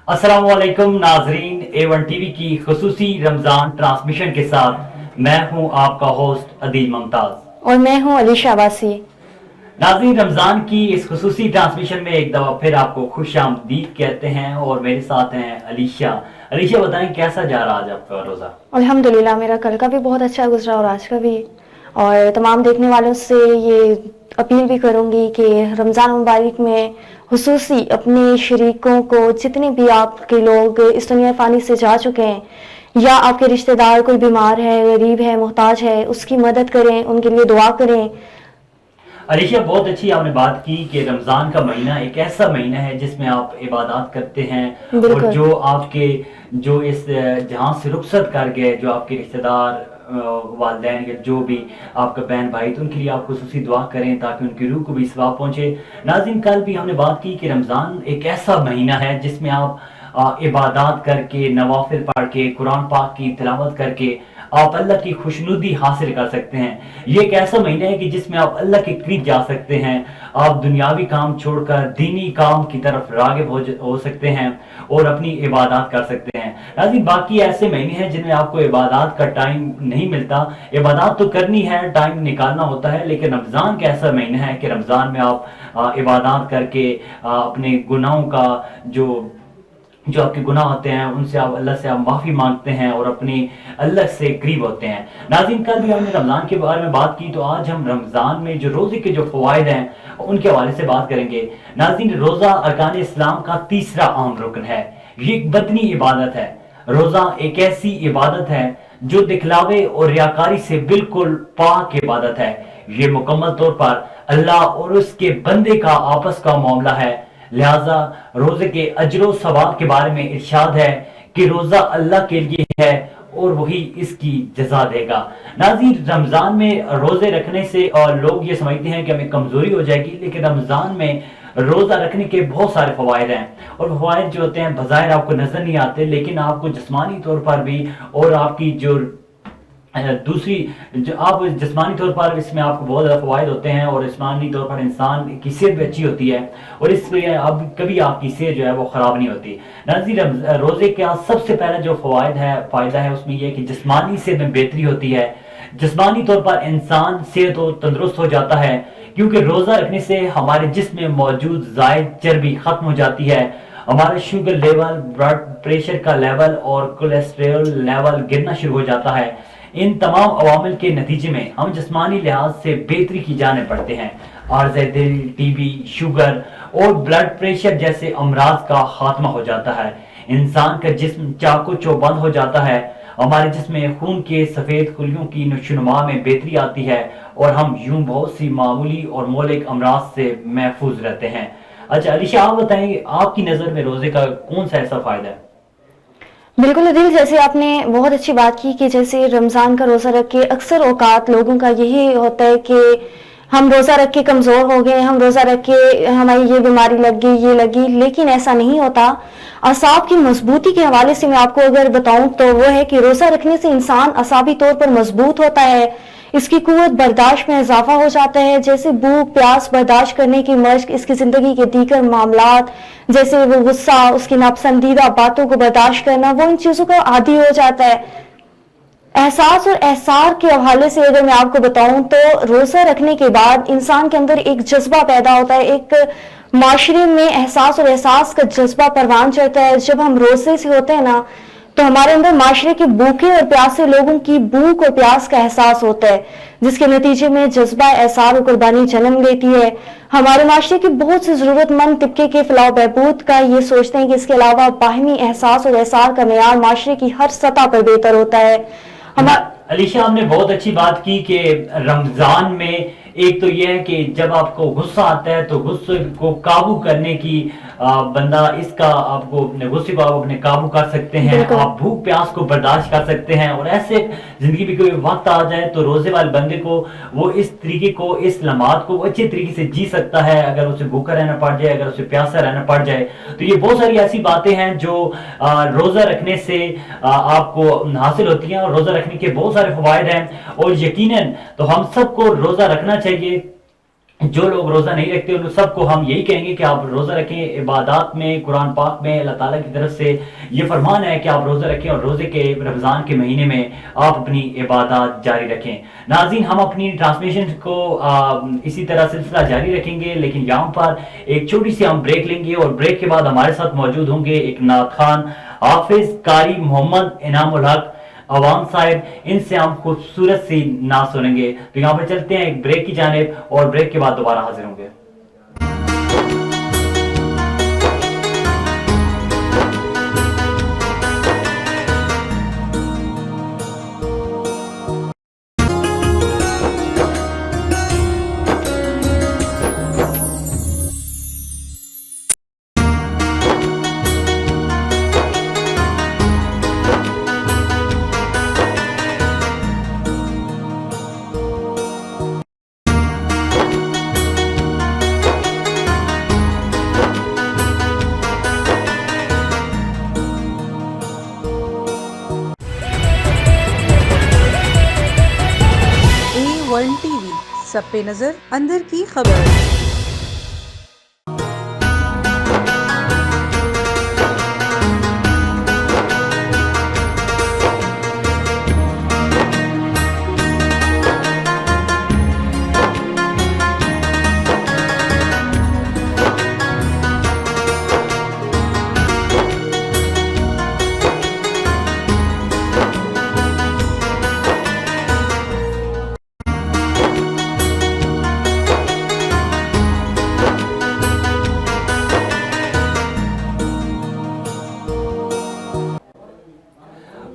अस्सलाम वालेकुम नाजरीन, A1 टीवी की खुसूसी रमज़ान ट्रांसमिशन के साथ मैं हूं आपका होस्ट अदील मुमताज़ और मैं हूँ अलीशा अब्बासी। नाजरीन, रमज़ान की इस खुसूसी ट्रांसमिशन में एक दफ़ा फिर आपको खुश आमदीद कहते हैं और मेरे साथ हैं अलीशा। अलीशा, बताएं कैसा जा रहा आज आपका रोज़ा? अल्हम्दुलिल्लाह, मेरा कल का भी बहुत अच्छा गुजरा और आज का भी। और तमाम देखने वालों से ये अपील भी करूंगी कि रमज़ान मुबारक में हुसूसी अपने शरीकों को, जितने भी आपके लोग इस दुनिया फ़ानी से जा चुके हैं या आपके रिश्तेदार कोई बीमार है, गरीब है, मोहताज है, उसकी मदद करें, उनके लिए दुआ करें। अलीशा, बहुत अच्छी आपने बात की कि रमज़ान का महीना एक ऐसा महीना है जिसमें आप इबादत करते हैं और बिल्कुल। जो आपके जो इस जहां से रुखसत कर गए, जो आपके रिश्तेदार वालदैन या जो भी आपका बहन भाई, तो उनके लिए आप खुसूसी दुआ करें ताकि उनकी रूह को भी सवाब पहुंचे। नाज़रीन, कल भी हमने बात की कि रमज़ान एक ऐसा महीना है जिसमें आप इबादत करके, नवाफिल पढ़ के, कुरान पाक की तिलावत करके आप अल्लाह की खुशनुदी हासिल कर सकते हैं। ये एक ऐसा महीना है कि जिसमें आप अल्लाह के करीब जा सकते हैं। आप दुनियावी काम छोड़कर दीनी काम की तरफ राग़िब हो सकते हैं और अपनी इबादत कर सकते हैं। नाज़रीन, बाकी ऐसे महीने हैं जिनमें आपको इबादत का टाइम नहीं मिलता। इबादत तो करनी है, टाइम निकालना होता है, लेकिन रमज़ान का ऐसा महीना है कि रमज़ान में आप इबादत करके अपने गुनाहों का जो जो आपके गुनाह होते हैं उनसे आप अल्लाह से आप माफ़ी मांगते हैं और अपने अल्लाह से करीब होते हैं। नाज़रीन, कल भी हमने रमज़ान के बारे में बात की, तो आज हम रमज़ान में जो रोज़े के जो फ़वाइद हैं उनके हवाले से बात करेंगे। नाज़रीन, रोज़ा अरकान इस्लाम का तीसरा अहम रुकन है। ये एक बदनी इबादत है। रोज़ा एक ऐसी इबादत है जो दिखलावे और रियाकारी से बिल्कुल पाक इबादत है। ये मुकम्मल तौर पर अल्लाह और उसके बंदे का आपस का मामला है। लिहाजा रोजे के अजरो सवाब के बारे में इरशाद है कि रोजा अल्लाह के लिए है और वही इसकी जजा देगा। नाज़रीन, रमजान में रोजे रखने से और लोग ये समझते हैं कि हमें कमजोरी हो जाएगी, लेकिन रमजान में रोजा रखने के बहुत सारे फवायद हैं और फवायद जो होते हैं बज़ाहिर आपको नजर नहीं आते, लेकिन आपको जिस्मानी तौर पर भी और आपकी जो दूसरी जो आप जिस्मानी तौर पर इसमें आपको बहुत ज़्यादा फ़वायद होते हैं और जिस्मानी तौर पर इंसान की सेहत भी अच्छी होती है और इसलिए अब कभी आपकी सेहत जो है वो ख़राब नहीं होती। नाज़रीन, रोज़े का सबसे पहला जो फ़ायदा है उसमें यह कि जिस्मानी सेहत में बेहतरी होती है। जिस्मानी तौर पर इंसान सेहत और तंदुरुस्त हो जाता है क्योंकि रोज़ा रखने से हमारे जिस्म में मौजूद ज़ायद चर्बी ख़त्म हो जाती है। हमारा शुगर लेवल, ब्लड प्रेशर का लेवल और कोलेस्ट्रॉल लेवल गिरना शुरू हो जाता है। इन तमाम अवामिल के नतीजे में हम जिस्मानी लिहाज से बेहतरी की जाने पड़ते हैं। आर्ज़ दिल, टीबी, शुगर और ब्लड प्रेशर जैसे अमराज का खात्मा हो जाता है। इंसान का जिस्म चाको चौबंद हो जाता है। हमारे जिस्म में खून के सफ़ेद खुलियों की नशोनुमा में बेहतरी आती है और हम यूं बहुत सी मामूली और मौलिक अमराज से महफूज रहते हैं। अच्छा अलीशा, आप बताएंगे आपकी नज़र में रोज़े का कौन सा ऐसा फ़ायदा है? बिल्कुल अदील, जैसे आपने बहुत अच्छी बात की कि जैसे रमज़ान का रोज़ा रख के अक्सर औकात लोगों का यही होता है कि हम रोज़ा रख के कमज़ोर हो गए, हम रोज़ा रख के हमारी ये बीमारी लग गई, ये लगी, लेकिन ऐसा नहीं होता। असाब की मजबूती के हवाले से मैं आपको अगर बताऊं तो वो है कि रोज़ा रखने से इंसान असाबी तौर पर मजबूत होता है, इसकी कुव्वत बर्दाश्त में इजाफा हो जाता है, जैसे भूख प्यास बर्दाश्त करने की मश्क, इसकी ज़िंदगी के दीगर मामलात जैसे वो गुस्सा, उसकी नापसंदीदा बातों को बर्दाश्त करना, वो इन चीज़ों का आदी हो जाता है। एहसास और एहसार के हवाले से अगर मैं आपको बताऊं तो रोज़ा रखने के बाद इंसान के अंदर एक जज्बा पैदा होता है, एक माशरे में एहसास और एहसास का जज्बा परवान चढ़ता है। जब हम रोज़े से होते हैं ना तो हमारे अंदर माशरे के भूखे और प्यासे लोगों की भूख और प्यास का एहसास होता है, जिसके नतीजे में जज्बा एहसार और कुर्बानी जन्म लेती है। हमारे माशरे की बहुत से ज़रूरतमंद तबके के फलाह बहबूद का ये सोचते हैं कि इसके अलावा बाहमी एहसास और एहसार का मेयार माशरे की हर सतह पर बेहतर होता है। अलीशा, हमने बहुत अच्छी बात की कि रमजान में एक तो यह है कि जब आपको गुस्सा आता है तो गुस्से को काबू करने की बंदा इसका आपको अपने गुस्से को आप अपने काबू कर सकते हैं। आप भूख प्यास को बर्दाश्त कर सकते हैं और ऐसे जिंदगी में कोई वक्त आ जाए तो रोजे वाले बंदे को वो इस तरीके को, इस लम्हात को अच्छे तरीके से जी सकता है। अगर उसे भूखा रहना पड़ जाए, अगर उसे प्यासा रहना पड़ जाए, तो ये बहुत सारी ऐसी बातें हैं जो रोजा रखने से आपको हासिल होती हैं और रोजा रखने के बहुत सारे फवायद हैं और यकीनन तो हम सबको रोजा रखना चाहिए جو لوگ روزہ نہیں رکھتے ان سب کو ہم یہی کہیں گے کہ آپ روزہ رکھیں. عبادات میں قرآن پاک میں اللہ تعالیٰ کی طرف سے یہ فرمان ہے کہ آپ روزہ رکھیں اور روزے کے رمضان کے مہینے میں آپ اپنی عبادات جاری رکھیں. ناظرین ہم اپنی ٹرانسمیشن کو اسی طرح سلسلہ جاری رکھیں گے، لیکن یہاں پر ایک چھوٹی سی ہم بریک لیں گے اور بریک کے بعد ہمارے ساتھ موجود ہوں گے ایک نعت خوان حافظ قاری محمد انعام الحق عوام صاحب. ان سے ہم خوبصورت سی نعت سنیں گے. تو یہاں پر چلتے ہیں ایک بریک کی جانب اور بریک کے بعد دوبارہ حاضر ہوں گے. ون ٹی وی سب پہ نظر اندر کی خبر.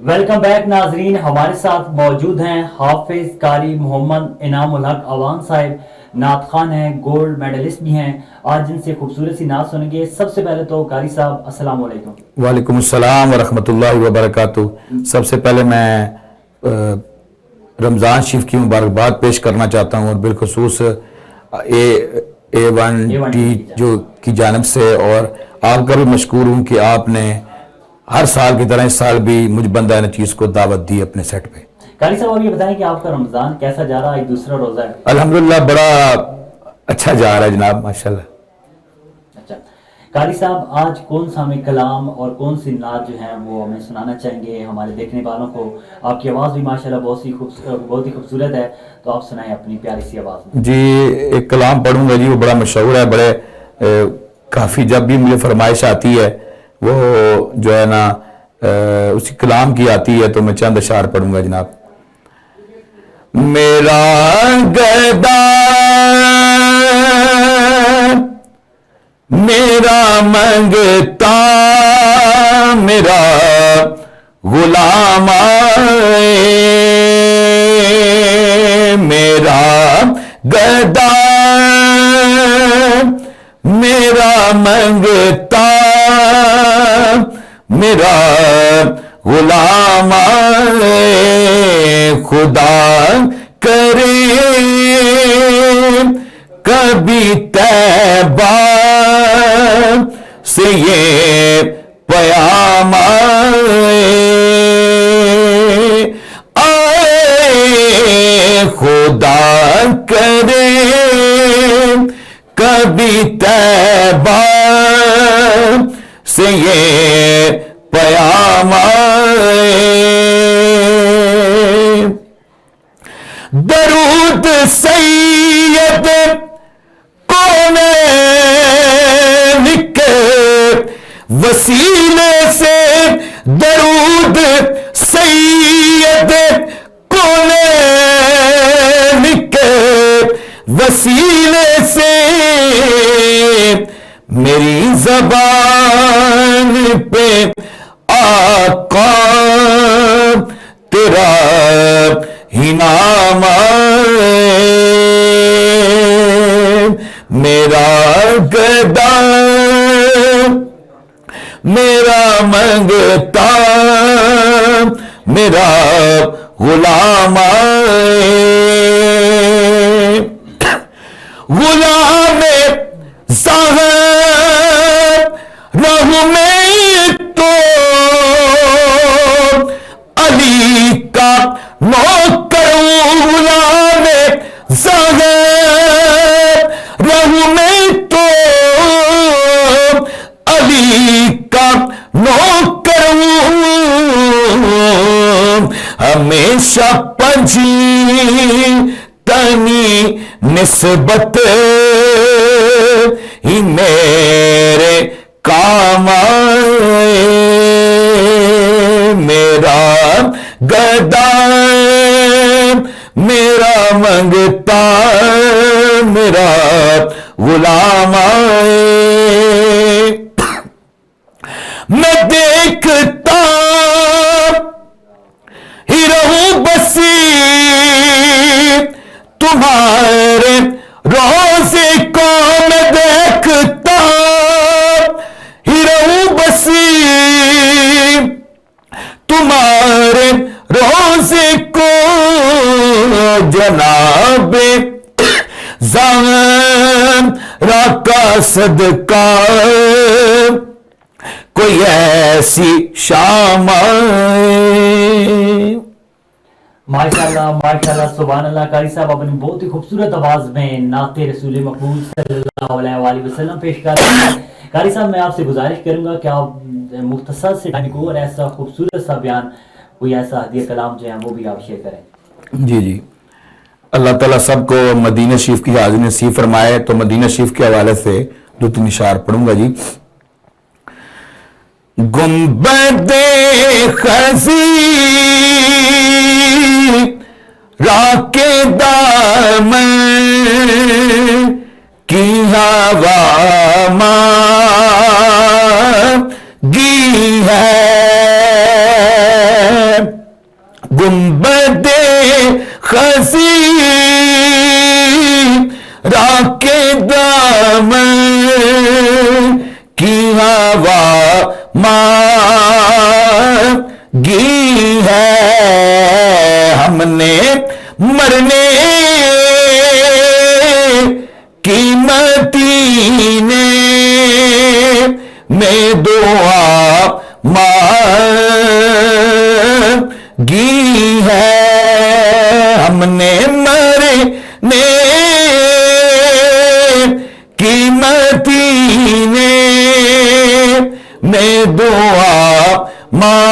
ویلکم بیک ناظرین. ہمارے ساتھ موجود ہیں حافظ قاری محمد انعام الحق عوام صاحب. نعت خوان ہیں، گولڈ میڈلسٹ بھی ہیں. آج ان سے خوبصورت سی نعت سنیں گے. سب سے پہلے تو قاری صاحب السلام علیکم. وعلیکم السلام ورحمۃ اللہ وبرکاتہ. سب سے پہلے میں رمضان شریف کی مبارکباد پیش کرنا چاہتا ہوں، اور بالخصوص اے ون ٹی جو کی جانب سے، اور آپ کا بھی مشکور ہوں کہ آپ نے ہر سال کی طرح اس سال بھی مجھ بندہ نچیز کو دعوت دی اپنے سیٹ پہ. قاری صاحب آپ یہ بتائیں کہ آپ کا رمضان کیسا جا رہا ہے؟ ایک دوسرا روزہ ہے. الحمدللہ بڑا اچھا جا رہا ہے جناب، ماشاءاللہ. اچھا قاری صاحب آج کون سا ہمیں کلام اور کون سی نعت جو ہیں وہ ہمیں سنانا چاہیں گے ہمارے دیکھنے والوں کو؟ آپ کی آواز بھی ماشاءاللہ بہت ہی خوبصورت ہے، تو آپ سنائیں اپنی پیاری سی آواز میں. جی ایک کلام پڑھوں گا جی، وہ بڑا مشہور ہے، بڑے کافی جب بھی مجھے فرمائش آتی ہے وہ جو ہے نا اسی کلام کی آتی ہے، تو میں چند اشعار پڑھوں گا جناب. میرا گدا میرا منگتا میرا غلام آئے، میرا گدا میرا منگتا میرا غلام آئے، خدا کرے کبھی طیبہ سے یہ پیام آئے، خدا کرے کبھی طیبہ سے یہ پیام آئے. درود سید کونین کے وسیلے سے، درود سید کونین کے وسیلے سے، میری زبان پہ آقا تیرا ہی نام آئے، میرا گدا میرا منگتا میرا غلام آئے، غلام صاحب رہوں میں تو علی کا نوکر، غلام صاحب हाजी तनी निस्बत ही मेरे काम आए, मेरा गदा मेरा मंगता मेरा गुलाम आए, मैं देखता ही रहूं बसी तुम्हारे रोज़े को, मैं देखता ही रहूं बसी तुम्हारे रोज़े को, जनाबे ज़हरा का सदका कोई ऐसी शाम आए। माशाल्लाह माशाल्लाह सुभान अल्लाह। कारी साहब आपने बहुत ही खूबसूरत आवाज में नाते रसूल मकबूल सल्लल्लाहु अलैहि वसल्लम पेश कर रहे हैं। कारी साहब मैं आपसे गुजारिश करूंगा कि आप मुख्तसर से टाइम को और ऐसा खूबसूरत सा बयान, कोई ऐसा हदीया कलाम जो है वो भी आप शेयर करें। जी जी, अल्लाह ताला सबको मदीना शरीफ की हाज़िरी नसीब फरमाए। तो मदीना शरीफ के हवाले से दो तीन इशार पढ़ूंगा जी। गुंबदे खज़ी राके दामन की हवा मांगी है, गुंबदे खज़ी राके दामन की हवा मांगी है, हमने मरने की मदीने में दुआ मांगी है, हमने मरने की मदीने में दुआ मांगी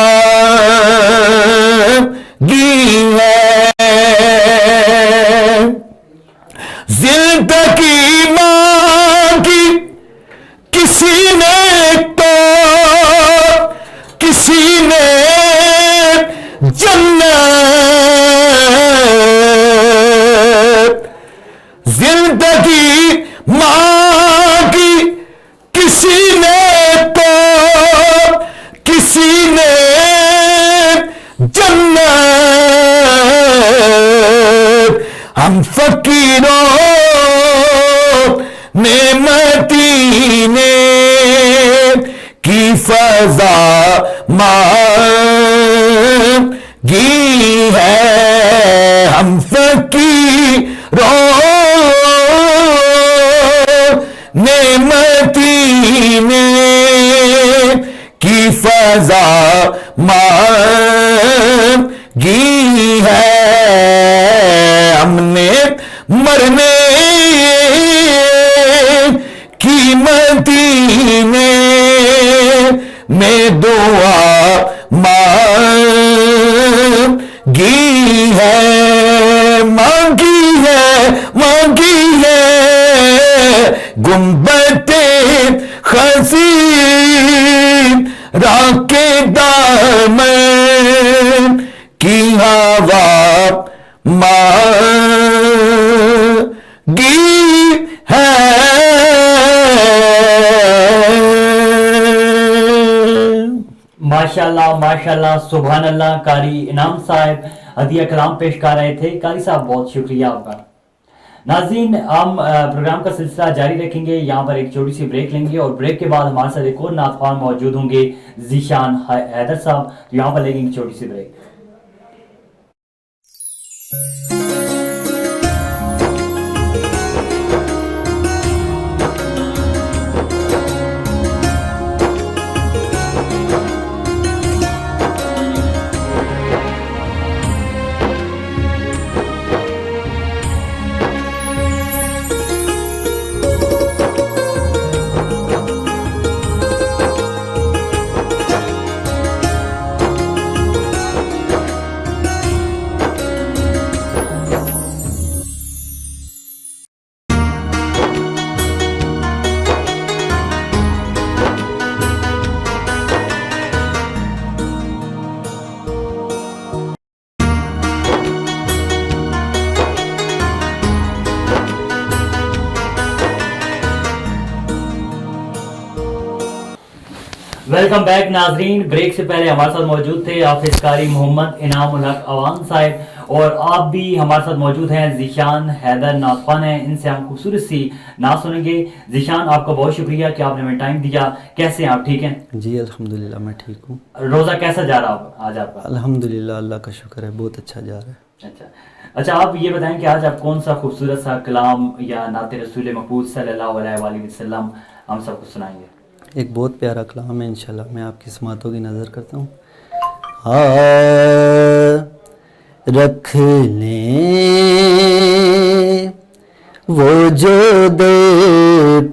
है, जिंदगी मांगी किसी ने तो किसी ने जन्नत, जिंदगी मांगी किसी ने तो किसी ने जन्नत, हम फकीरों ने मदीने की फजा मांगी है, हम फकीरों ने मदीने की फजा मांगी है, हमने मरने की मदीने में दुआ मांगी है, मांगी है, मांगी है, गुंबदे खज़ी राके दामन की हवा मांगी है। माशाल्लाह माशाल्लाह सुभान अल्लाह। कारी इनाम साहब हदिया कलाम पेश कर रहे थे। कारी साहब बहुत शुक्रिया आपका। नाज़रीन हम प्रोग्राम का सिलसिला जारी रखेंगे, यहाँ पर एक छोटी सी ब्रेक लेंगे और ब्रेक के बाद हमारे साथ एक और नातखान मौजूद होंगे ज़ीशान हैदर साहब, तो यहाँ पर लेंगे छोटी सी ब्रेक। वेलकम बैक नाजरीन। ब्रेक से पहले हमारे साथ मौजूद थे हाफिज कारी मोहम्मद इनाम उल हक अवान साहब और आप भी हमारे साथ मौजूद हैं ज़ीशान हैदर नाथवान हैं। इनसे हम खूबसूरत सी नात सुनेंगे। ज़ीशान, आपका बहुत शुक्रिया कि आपने हमें टाइम दिया। कैसे हैं आप, ठीक हैं? जी अल्हम्दुलिल्लाह मैं ठीक हूँ। रोज़ा कैसा जा रहा है आज आपका? अल्हम्दुलिल्लाह अल्लाह का शुक्र है, बहुत अच्छा जा रहा है। अच्छा, आप ये बताएं कि आज आप कौन सा खूबसूरत सा कलाम या नात रसूल मकबूल सल्लल्लाहु अलैहि वसल्लम हम सबको सुनाएंगे? एक बहुत प्यारा कलाम है, इंशाल्लाह मैं आपकी समातों की नज़र करता हूँ। रख ले वो जो दे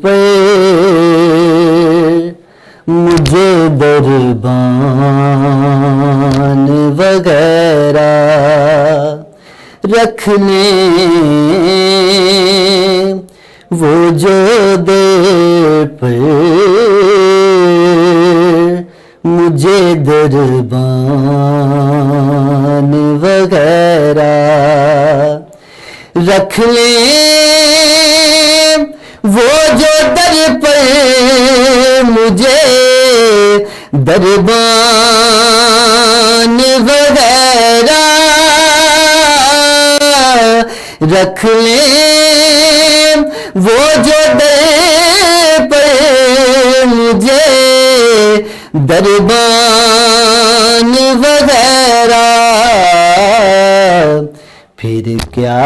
पे मुझे दरबान वगैरह, रख ले वो जो दे पे मुझे दरबान वगैरह, रख ले वो जो दर पर मुझे दरबान वगैरह, रख ले वो जो दर पर मुझे दरबान वगैरह, फिर क्या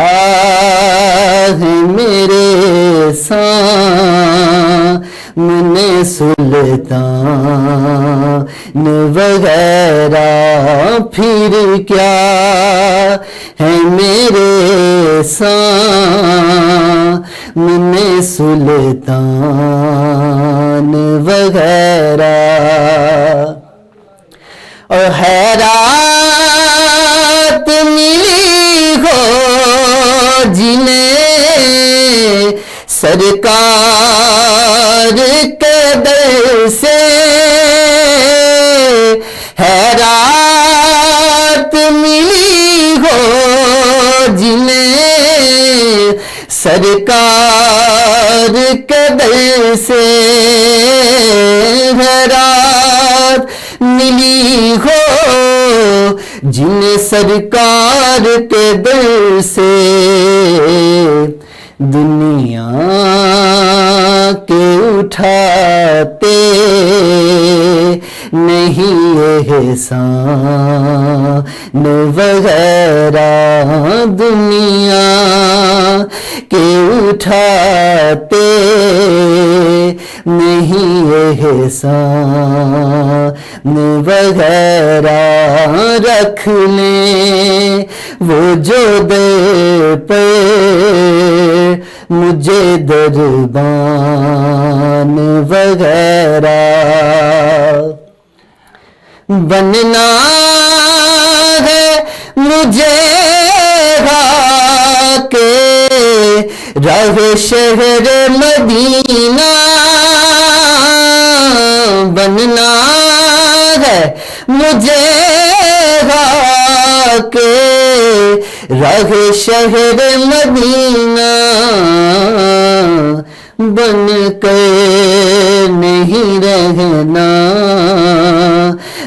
है मेरे सामने सुल्तान वगैरह, फिर क्या है मेरे सामने सुल्तान वगैरह। और हैरात मिली हो जिन्हें सरकार के दर से, हैरात मिली हो जिन्हें सरकार के दर से, हैरात मिली हो जिन्हें सरकार के दर से, दुनिया के उठाते नहीं एहसान वगैरह, दुनिया के उठाते नहीं एहसान वगैरह, रख ले वो जो दे पे मुझे दरबान वगैरह, बनना है मुझे के राह शहर मदीना, बनना है मुझे के राह शहर मदीना, बन कर नहीं रहना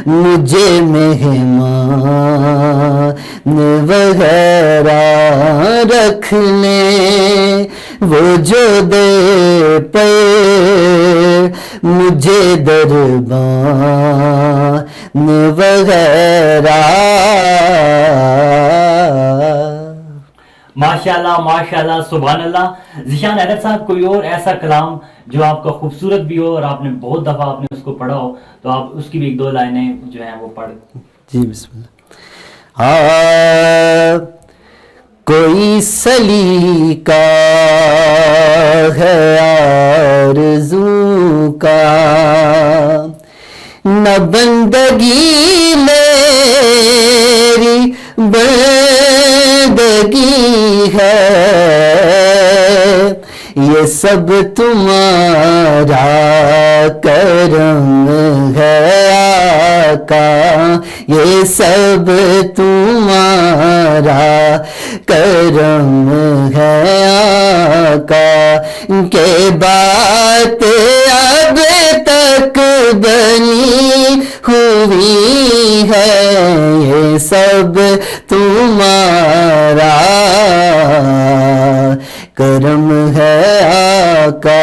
मुझे मेहमान वगैरह, रख ले वो जो दे पे मुझे दरबान वगैरह। माशाल्लाह माशाल्लाह सुभान अल्लाह। ज़ीशान हैदर साहब, कोई और ऐसा कलाम जो आपका खूबसूरत भी हो और आपने बहुत दफ़ा आपने उसको पढ़ा हो, तो आप उसकी भी एक दो लाइनें जो हैं वो पढ़। जी बिस्मिल्लाह। कोई सलीका है आरज़ू का, न बंदगी मेरी बंदगी है, ये सब तुम्हारा करम है आका, ये सब तुम्हारा करम है आका, के बात अब तक تک بنی ہوئی ہے یہ سب تمہارا کرم ہے آقا.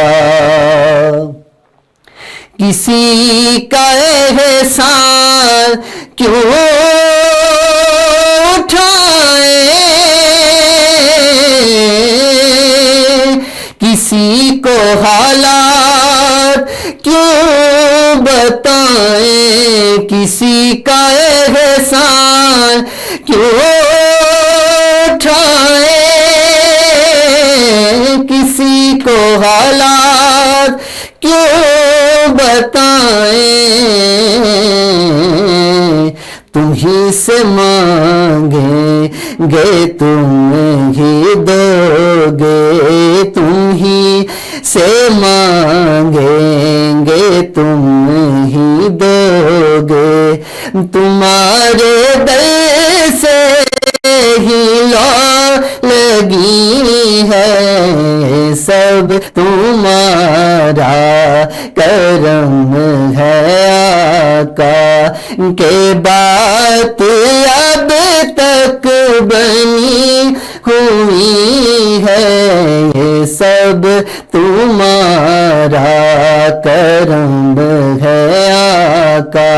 کسی کا احسان کیوں اٹھائے کسی کو حالات کیوں بتائیں کسی کا احسان کیوں اٹھائیں کسی کو حالات کیوں بتائیں تم ہی سے مانگیں گے تم ہی دو گے تم ہی سے مانگیں گے تم ہی دو گے تمہارے دل سے ہی لگی ہے سب تمہارا کرم ہے آقا کہ بات اب تک بنی ہوئی ہے یہ سب تمہارا کرم ہے آقا.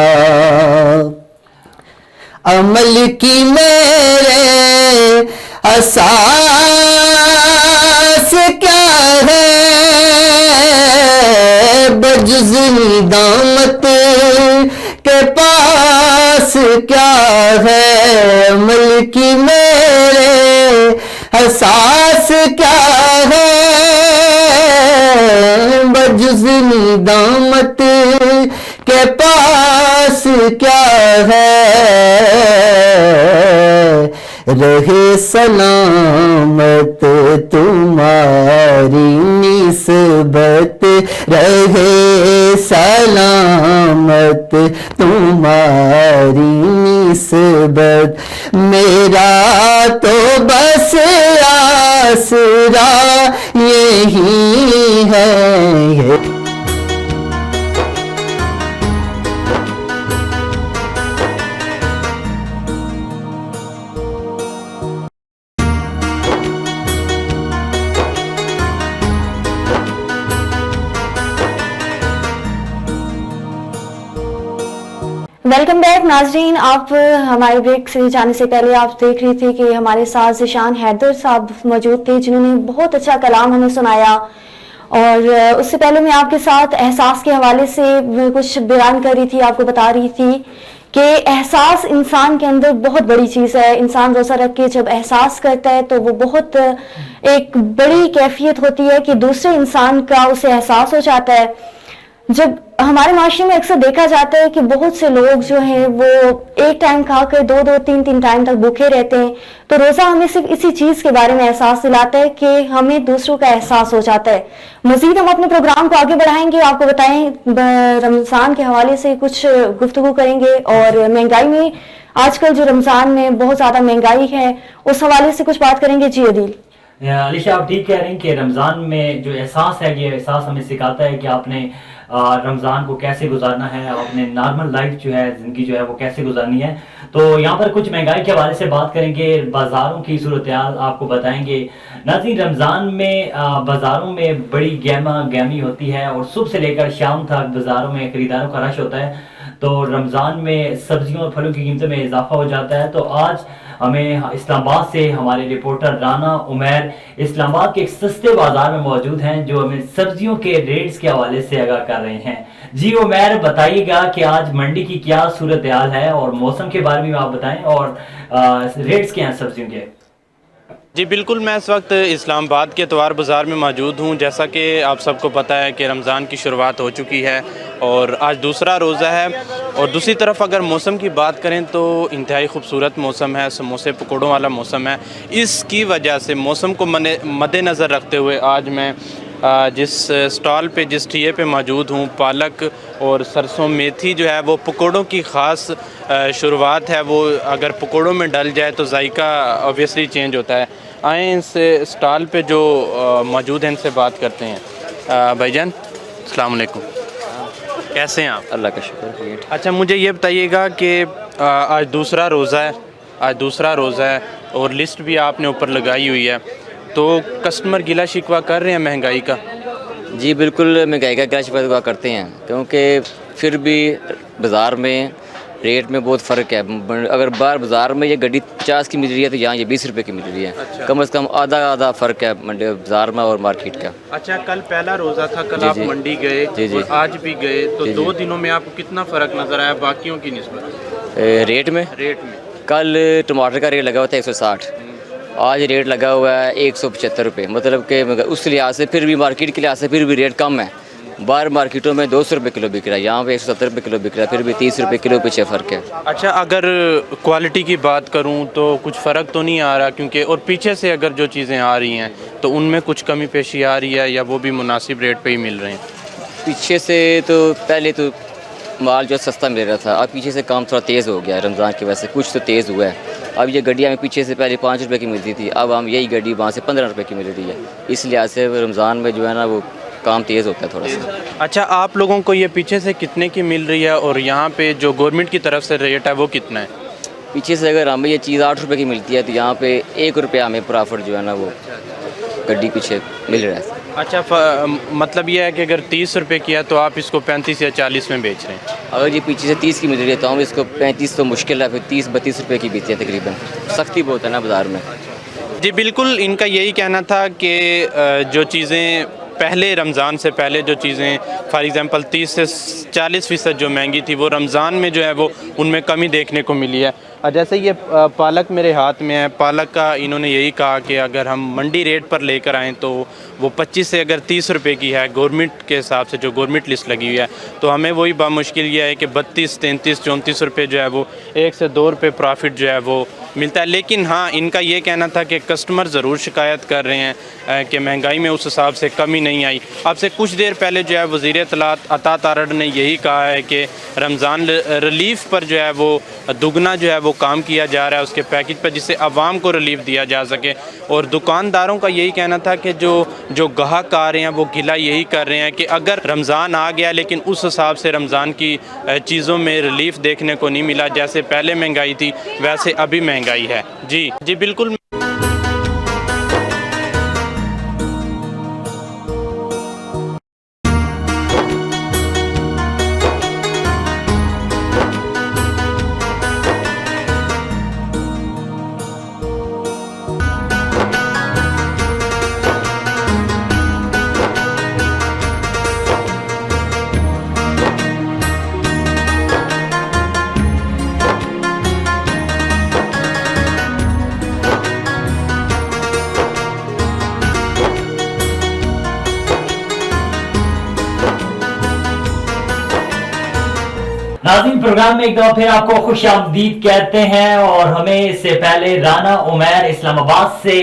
عمل کی میرے اساس کیا ہے بجز ندامت کے پاس کیا ہے عمل کی میرے اساس کیا ہے بجز ندامت کے پاس کیا ہے رہے سلامت تمہاری نسبت رہے سلامت تمہاری نسبت میرا تو بس آسرا یہی ہے. ویلکم بیک ناظرین. آپ ہمارے بریک سے جانے سے پہلے آپ دیکھ رہی تھی کہ ہمارے ساتھ ذیشان حیدر صاحب موجود تھے جنہوں نے بہت اچھا کلام ہمیں سنایا اور اس سے پہلے میں آپ کے ساتھ احساس کے حوالے سے کچھ بیان کر رہی تھی آپ کو بتا رہی تھی کہ احساس انسان کے اندر بہت بڑی چیز ہے. انسان روزہ رکھ کے جب احساس کرتا ہے تو وہ بہت ایک بڑی کیفیت ہوتی ہے کہ دوسرے انسان کا اسے احساس ہو جاتا ہے. جب ہمارے معاشرے میں اکثر دیکھا جاتا ہے کہ بہت سے لوگ جو ہیں وہ ایک ٹائم کھا کر دو تین ٹائم تک بھوکے رہتے ہیں تو روزہ ہمیں صرف اسی چیز کے بارے میں احساس دلاتا ہے کہ ہمیں دوسروں کا احساس ہو جاتا ہے. مزید ہم اپنے پروگرام کو آگے بڑھائیں گے, آپ کو بتائیں رمضان کے حوالے سے کچھ گفتگو کریں گے اور مہنگائی میں آج کل جو رمضان میں بہت زیادہ مہنگائی ہے اس حوالے سے کچھ بات کریں گے. جی عدیل. علیشہ آپ ٹھیک کہہ رہے ہیں کہ رمضان میں جو احساس ہے یہ احساس ہمیں سکھاتا ہے کہ آپ نے رمضان کو کیسے گزارنا ہے, اپنے نارمل لائف جو ہے زندگی جو ہے وہ کیسے گزارنی ہے. تو یہاں پر کچھ مہنگائی کے حوالے سے بات کریں گے, بازاروں کی صورتحال آپ کو بتائیں گے. ناظرین رمضان میں بازاروں میں بڑی گہمی ہوتی ہے اور صبح سے لے کر شام تک بازاروں میں خریداروں کا رش ہوتا ہے. تو رمضان میں سبزیوں اور پھلوں کی قیمتوں میں اضافہ ہو جاتا ہے. تو آج ہمیں اسلام آباد سے ہمارے رپورٹر رانا عمیر اسلام آباد کے ایک سستے بازار میں موجود ہیں جو ہمیں سبزیوں کے ریٹس کے حوالے سے آگاہ کر رہے ہیں. جی عمیر بتائیے گا کہ آج منڈی کی کیا صورتحال ہے اور موسم کے بارے میں آپ بتائیں اور ریٹس کیا ہیں سبزیوں کے. جی بالکل, میں اس وقت اسلام آباد کے اتوار بازار میں موجود ہوں. جیسا کہ آپ سب کو پتہ ہے کہ رمضان کی شروعات ہو چکی ہے اور آج دوسرا روزہ ہے. اور دوسری طرف اگر موسم کی بات کریں تو انتہائی خوبصورت موسم ہے, سموسے پکوڑوں والا موسم ہے. اس کی وجہ سے موسم کو مد نظر رکھتے ہوئے آج میں جس سٹال پہ جس ٹھیے پہ موجود ہوں, پالک اور سرسوں میتھی جو ہے وہ پکوڑوں کی خاص شروعات ہے. وہ اگر پکوڑوں میں ڈل جائے تو ذائقہ اوبیسلی چینج ہوتا ہے. آئیں اس سٹال پہ جو موجود ہیں ان سے بات کرتے ہیں. بھائی جان السلام علیکم. कैसे हैं आप? अल्लाह का शुक्र है। अच्छा, मुझे ये बताइएगा कि आज दूसरा रोज़ा है और लिस्ट भी आपने ऊपर लगाई हुई है, तो कस्टमर गिला शिकवा कर रहे हैं महंगाई का? जी बिल्कुल, महंगाई का गिला शिकवा करते हैं, क्योंकि फिर भी बाज़ार में रेट में बहुत फ़र्क है। अगर बाहर बाज़ार में ये गड्डी 50 की मिल रही है तो यहाँ ये 20 रुपए की मिल रही है। अच्छा। कम से कम आधा फ़र्क है बाज़ार में और मार्केट का। अच्छा, कल पहला रोज़ा था, कल जी, आप जी। मंडी गए जी, जी। और आज भी गए, तो जी, जी। 2 दिनों में आपको कितना फ़र्क नज़र आया बाकियों की निस्बत? रेट में रेट में कल टमाटर का रेट लगा हुआ था 160, आज रेट लगा हुआ है 175 रुपये। मतलब कि उस लिहाज से फिर भी मार्केट के लिहाज से फिर भी रेट कम है। बाहर मार्केटों में 200 रुपये किलो बिक रहा है, यहाँ पे 170 रुपये किलो बिक रहा है, फिर भी 30 रुपये किलो पीछे फ़र्क है। अच्छा, अगर क्वालिटी की बात करूं तो कुछ फ़र्क तो नहीं आ रहा, क्योंकि और पीछे से अगर जो चीज़ें आ रही हैं तो उनमें कुछ कमी पेशी आ रही है या वो भी मुनासिब रेट पे ही मिल रहे हैं? पीछे से तो पहले तो माल जो सस्ता मिल रहा था, अब पीछे से काम थोड़ा तेज़ हो गया है रमज़ान की वजह से, कुछ तो तेज़ हुआ है। अब ये गड्डी हमें पीछे से पहले 5 रुपये की मिलती थी, अब हम यही गड्डी वहाँ से 15 रुपये की मिल रही है। इस लिहाज से रमज़ान में जो है ना वो काम तेज़ होता है थोड़ा सा। अच्छा, आप लोगों को ये पीछे से कितने की मिल रही है और यहाँ पे जो गवर्नमेंट की तरफ से रेट है वो कितना है? पीछे से अगर हमें ये चीज़ 8 रुपये की मिलती है तो यहाँ पे 1 रुपया हमें प्रॉफिट जो है ना वो गड्डी पीछे मिल रहा है। अच्छा, मतलब ये है कि अगर 30 रुपये की है तो आप इसको 35 या 40 में बेच रहे हैं? अगर ये पीछे से 30 की मिल रही है तो हम इसको 35 तो मुश्किल है, फिर 30-32 रुपये की बेचते हैं तकरीबन। सख्ती बहुत है ना बाज़ार में। जी बिल्कुल, इनका यही कहना था कि जो चीज़ें पहले रमज़ान से पहले जो चीज़ें फॉर एग्ज़ाम्पल 30 से 40% जो महंगी थी वो रमज़ान में जो है वो उनमें कमी देखने को मिली है। जैसे ये पालक मेरे हाथ में है, पालक का इन्होंने यही कहा कि अगर हम मंडी रेट पर लेकर आएँ तो वो 25 से अगर 30 रुपए की है गवर्नमेंट के हिसाब से, जो गवर्नमेंट लिस्ट लगी हुई है, तो हमें वही बामुश्किल ये है कि 32, 33, 34 रुपये जो है वो 1 से 2 रुपये प्रॉफिट जो है वो मिलता है। लेकिन हाँ, इनका ये कहना था कि कस्टमर ज़रूर शिकायत कर रहे हैं कि महंगाई में उस हिसाब से कमी नहीं आई। अब से कुछ देर पहले जो है वज़ीर इत्तलात अता तारड़ ने यही कहा है कि रमज़ान रिलीफ़ पर जो है वो दुगना जो है वो काम किया जा रहा है उसके पैकेज पर, जिससे आवाम को रिलीफ दिया जा सके। और दुकानदारों का यही कहना था कि जो गाहक आ रहे हैं वो गिला यही कर रहे हैं कि अगर रमज़ान आ गया लेकिन उस हिसाब से रमज़ान की चीज़ों में रिलीफ देखने को नहीं मिला, जैसे पहले महंगाई थी वैसे अभी महंगाई है। जी बिल्कुल। नाज़रीन, प्रोग्राम में एक दफा फिर आपको खुशामदीद कहते हैं और हमें इससे पहले राना उमैर इस्लामाबाद से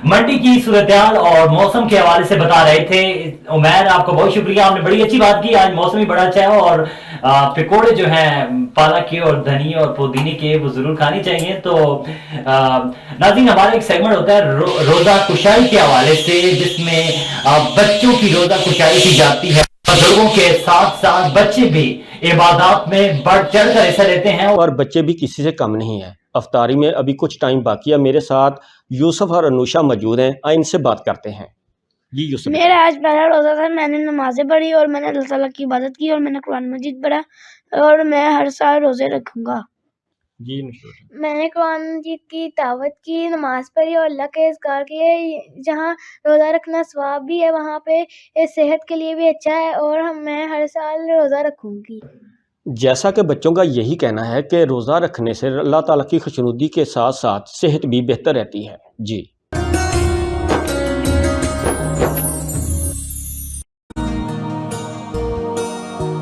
मंडी की सूरत-ए-हाल और मौसम के हवाले से बता रहे थे। उमैर, आपका बहुत शुक्रिया, आपने बड़ी अच्छी बात की। आज मौसम भी बड़ा अच्छा है और पकौड़े जो हैं पालक के और धनी और पुदीने के वो जरूर खानी चाहिए। तो नाज़रीन, हमारा एक सेगमेंट होता है रोजा कुशाई के हवाले से, जिसमें बच्चों की रोजा कुशाई की जाती है। बुजुर्गों के साथ साथ बच्चे भी इबादत में बढ़ चढ़ कर हिस्सा लेते हैं और बच्चे भी किसी से कम नहीं है। अफ्तारी में अभी कुछ टाइम बाकी है। मेरे साथ यूसुफ और अनुषा मौजूद हैं, आइए इनसे बात करते हैं। जी यूसुफ। मेरा आज पहला रोज़ा था, मैंने नमाज़ें पढ़ी और मैंने अल्लाह ताला की इबादत की और मैंने कुरान मजीद पढ़ा और मैं हर साल रोज़े रखूँगा। जी मैंने कुरान मजीद की तिलावत की, नमाज़ पढ़ी और अल्लाह के इज़्कार किए। जहाँ रोज़ा रखना सवाब भी है, वहाँ पे सेहत के लिए भी अच्छा है और मैं हर साल रोज़ा रखूँगी। जैसा कि बच्चों का यही कहना है कि रोज़ा रखने से अल्लाह ताला की खुशनुदी के साथ साथ सेहत भी बेहतर रहती है। जी